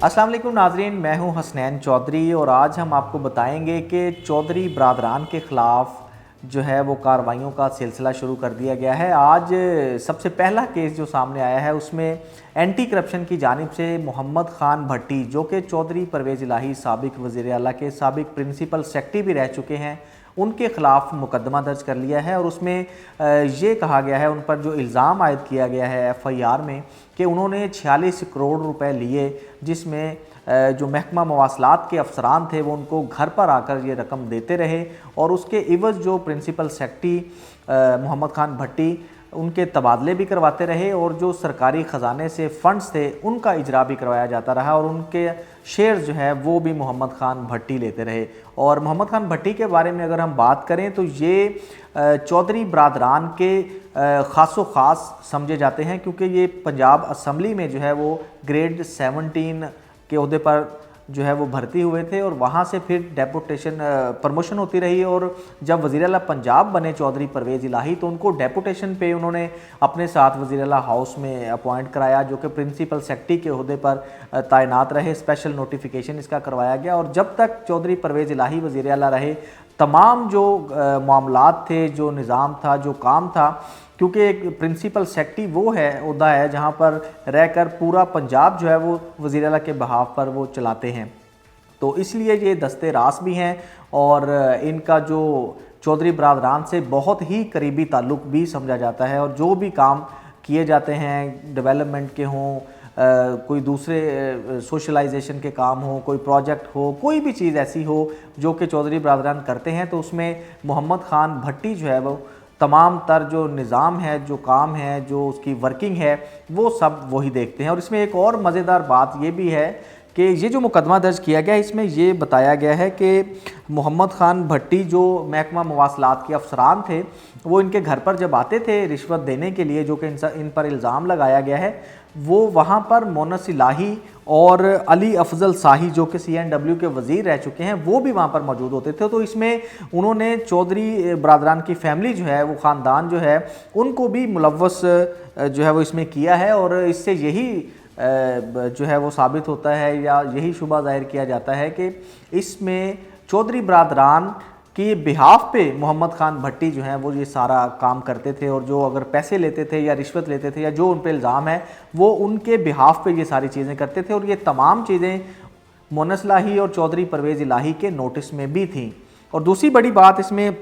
अस्सलाम वालेकुम नाजरीन, मैं हूं हसनैन चौधरी और आज हम आपको बताएंगे कि चौधरी बरादरान के ख़िलाफ़ जो है वो कार्रवाइयों का सिलसिला शुरू कर दिया गया है। आज सबसे पहला केस जो सामने आया है उसमें एंटी करप्शन की जानिब से मोहम्मद ख़ान भट्टी, जो कि चौधरी परवेज़ इलाही साबिक वज़ीर आला के साबिक प्रिंसिपल सेक्रेटरी भी रह चुके हैं, उनके ख़िलाफ़ मुकदमा दर्ज कर लिया है। और उसमें ये कहा गया है, उन पर जो इल्ज़ाम आयद किया गया है FIR में कि उन्होंने 46 करोड़ रुपए लिए, जिसमें जो महकमा मवासलात के अफसरान थे वो उनको घर पर आकर ये रकम देते रहे और उसके इवज़ जो प्रिंसिपल सेक्रेटरी मोहम्मद ख़ान भट्टी उनके तबादले भी करवाते रहे और जो सरकारी ख़जाने से फ़ंड्स थे उनका इजरा भी करवाया जाता रहा और उनके शेयर जो है वो भी मोहम्मद ख़ान भट्टी लेते रहे। और मोहम्मद ख़ान भट्टी के बारे में अगर हम बात करें तो ये चौधरी बरादरान के ख़ासो ख़ास समझे जाते हैं, क्योंकि ये पंजाब असम्बली में जो है वो ग्रेड 17 के ओहदे पर जो है वो भर्ती हुए थे और वहाँ से फिर डेपुटेशन प्रमोशन होती रही। और जब वज़ीर आला पंजाब बने चौधरी परवेज़ इलाही तो उनको डेपुटेशन पे उन्होंने अपने साथ वज़ीर आला हाउस में अपॉइंट कराया, जो कि प्रिंसिपल सेक्रेटरी के ओहदे पर तैनात रहे। स्पेशल नोटिफिकेशन इसका करवाया गया और जब तक चौधरी परवेज़ इलाही वज़ीर आला रहे तमाम जो मामलात थे, जो निज़ाम था, जो काम था, क्योंकि एक प्रिंसिपल सेक्रेटरी वो है ओहदा है जहाँ पर रहकर पूरा पंजाब जो है वो वज़ीर आला के बहाव पर वो चलाते हैं, तो इसलिए ये दस्ते रास भी हैं और इनका जो चौधरी बरादरान से बहुत ही करीबी ताल्लुक़ भी समझा जाता है। और जो भी काम किए जाते हैं डेवलपमेंट के हों, कोई दूसरे सोशलाइजेशन के काम हो, कोई प्रोजेक्ट हो, कोई भी चीज़ ऐसी हो जो कि चौधरी बरादरान करते हैं, तो उसमें मोहम्मद ख़ान भट्टी जो है वो तमाम तर जो निज़ाम है, जो काम है, जो उसकी वर्किंग है, वो सब वही देखते हैं। और इसमें एक और मज़ेदार बात ये भी है कि ये जो मुकदमा दर्ज किया गया है इसमें ये बताया गया है कि मोहम्मद ख़ान भट्टी जो महकमा मवासलात के अफसरान थे वो इनके घर पर जब आते थे रिश्वत देने के लिए, जो कि इन पर इल्ज़ाम लगाया गया है, वो वहाँ पर मोनस इलाही और अली अफजल शाही जो कि CNW के वज़ीर रह चुके हैं वो भी वहाँ पर मौजूद होते थे। तो इसमें उन्होंने चौधरी बरादरान की फ़ैमिली जो है वो ख़ानदान जो है उनको भी मुलव्वस जो है वो इसमें किया है और इससे यही जो है वो साबित होता है या यही शुबा ज़ाहिर किया जाता है कि इसमें चौधरी बरादरान कि बिहाफ पे मोहम्मद ख़ान भट्टी जो हैं वो ये सारा काम करते थे और जो अगर पैसे लेते थे या रिश्वत लेते थे या जो उन पे इल्ज़ाम है वो उनके बिहाफ पे ये सारी चीज़ें करते थे। और ये तमाम चीज़ें मोनस इलाही और चौधरी परवेज़ इलाही के नोटिस में भी थी। और दूसरी बड़ी बात इसमें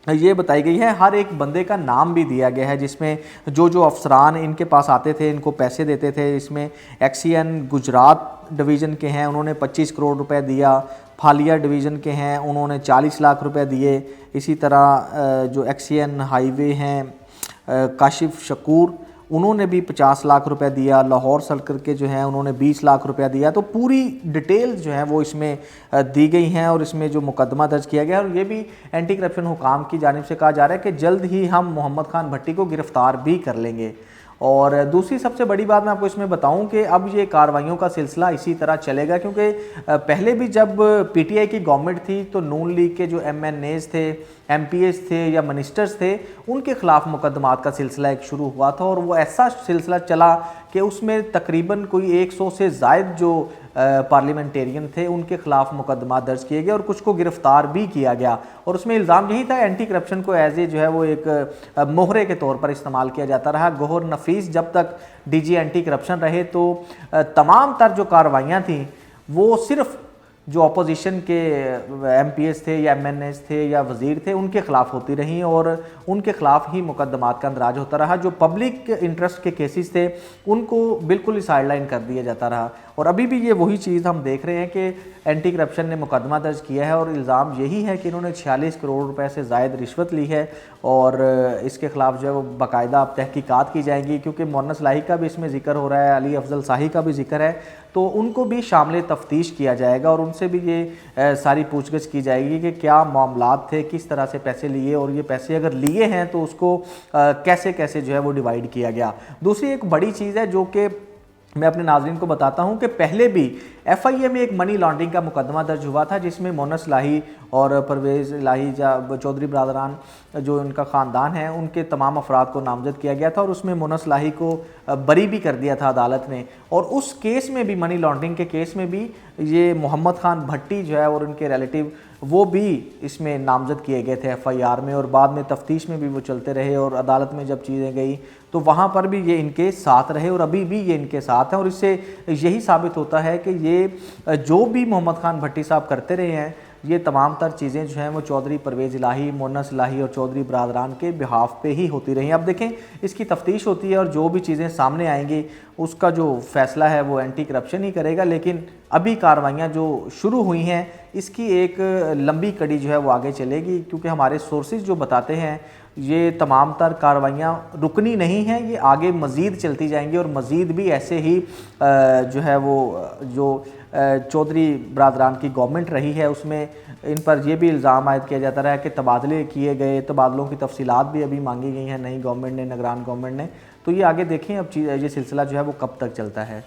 ये बताई गई है, हर एक बंदे का नाम भी दिया गया है जिसमें जो जो अफसरान इनके पास आते थे इनको पैसे देते थे। इसमें XCN गुजरात डिवीज़न के हैं, उन्होंने 25 करोड़ रुपए दिया। फालिया डिवीज़न के हैं, उन्होंने 40 लाख रुपए दिए। इसी तरह जो XCN हाईवे हैं काशिफ शकूर, उन्होंने भी 50 लाख रुपए दिया। लाहौर सर्कल के जो हैं उन्होंने 20 लाख रुपया दिया। तो पूरी डिटेल्स जो हैं वो इसमें दी गई हैं और इसमें जो मुकदमा दर्ज किया गया है और ये भी एंटी करप्शन हुकाम की जानिब से कहा जा रहा है कि जल्द ही हम मोहम्मद ख़ान भट्टी को गिरफ़्तार भी कर लेंगे। और दूसरी सबसे बड़ी बात मैं आपको इसमें बताऊं कि अब ये कार्रवाइयों का सिलसिला इसी तरह चलेगा, क्योंकि पहले भी जब PTI की गवर्नमेंट थी तो नून लीग के जो MNAs थे, MPs थे या मिनिस्टर्स थे, उनके ख़िलाफ़ मुकदमात का सिलसिला एक शुरू हुआ था और वो ऐसा सिलसिला चला कि उसमें तकरीबन कोई 100 से ज़ायद जो पार्लियामेंटेरियन थे उनके ख़िलाफ़ मुकदमा दर्ज किए गए और कुछ को गिरफ़्तार भी किया गया। और उसमें इल्ज़ाम यही था एंटी करप्शन को एज ए जो है वो एक मोहरे के तौर पर इस्तेमाल किया जाता रहा। गौहर नफीस जब तक DG एंटी करप्शन रहे तो तमाम तर जो कार्रवाइयाँ थीं वो सिर्फ़ जो अपोजिशन के MPs थे या MNAs थे या वज़ीर थे उनके ख़िलाफ़ होती रहीं और उनके ख़िलाफ़ ही मुकदमात का अंदराज होता रहा। जो पब्लिक इंटरेस्ट के केसेस थे उनको बिल्कुल ही साइडलाइन कर दिया जाता रहा। और अभी भी ये वही चीज़ हम देख रहे हैं कि एंटी करप्शन ने मुकदमा दर्ज किया है और इल्ज़ाम यही है कि इन्होंने 46 करोड़ रुपए से ज़ायद रिश्वत ली है और इसके ख़िलाफ़ जो है वो बाकायदा अब तहकीकात की जाएंगी, क्योंकि मोनस इलाही का भी इसमें ज़िक्र हो रहा है, अली अफजल शाही का भी ज़िक्र है, तो उनको भी शामिल तफ्तीश किया जाएगा और उनसे भी ये सारी पूछगछ की जाएगी कि क्या मामलात थे, किस तरह से पैसे लिए और ये पैसे अगर लिए हैं तो उसको कैसे कैसे जो है वो डिवाइड किया गया। दूसरी एक बड़ी चीज़ है जो कि मैं अपने नाज़रीन को बताता हूं कि पहले भी FIA में एक मनी लॉन्ड्रिंग का मुकदमा दर्ज हुआ था, जिसमें मोनस लाही और परवेज़ लाही चौधरी बरादरान जो उनका ख़ानदान है उनके तमाम अफराद को नामज़द किया गया था, और उसमें मोनस लाही को बरी भी कर दिया था अदालत ने। और उस केस में भी, मनी लॉन्ड्रिंग के केस में भी, ये मोहम्मद खान भट्टी जो है और उनके रिलेटिव वो भी इसमें नामज़द किए गए थे FIR में, और बाद में तफ्तीश में भी वो चलते रहे, और अदालत में जब चीज़ें गई तो वहाँ पर भी ये इनके साथ रहे, और अभी भी ये इनके साथ हैं। और इससे यही साबित होता है कि ये जो भी मोहम्मद खान भट्टी साहब करते रहे हैं, ये तमाम तर चीज़ें जो हैं वो चौधरी परवेज़ इलाही, मोनस लाही और चौधरी बरादरान के बिहाफ पे ही होती रही। अब देखें, इसकी तफ्तीश होती है और जो भी चीज़ें सामने आएंगी उसका जो फ़ैसला है वो एंटी करप्शन ही करेगा। लेकिन अभी कार्रवाइयाँ जो शुरू हुई हैं, इसकी एक लंबी कड़ी जो है वो आगे चलेगी, क्योंकि हमारे सोर्सेज जो बताते हैं ये तमाम तर कार्रवाइयाँ रुकनी नहीं हैं, ये आगे मज़ीद चलती जाएंगी, और मज़ीद भी ऐसे ही जो है वो जो चौधरी बरादरान की गवर्नमेंट रही है उसमें इन पर यह भी इल्ज़ाम आयद किया जाता रहा है कि तबादले किए गए, तबादलों की तफसीलात भी अभी मांगी गई हैं नई गवर्नमेंट ने, निगरान गवर्नमेंट ने। तो ये आगे देखें अब ये सिलसिला जो है वो कब तक चलता है।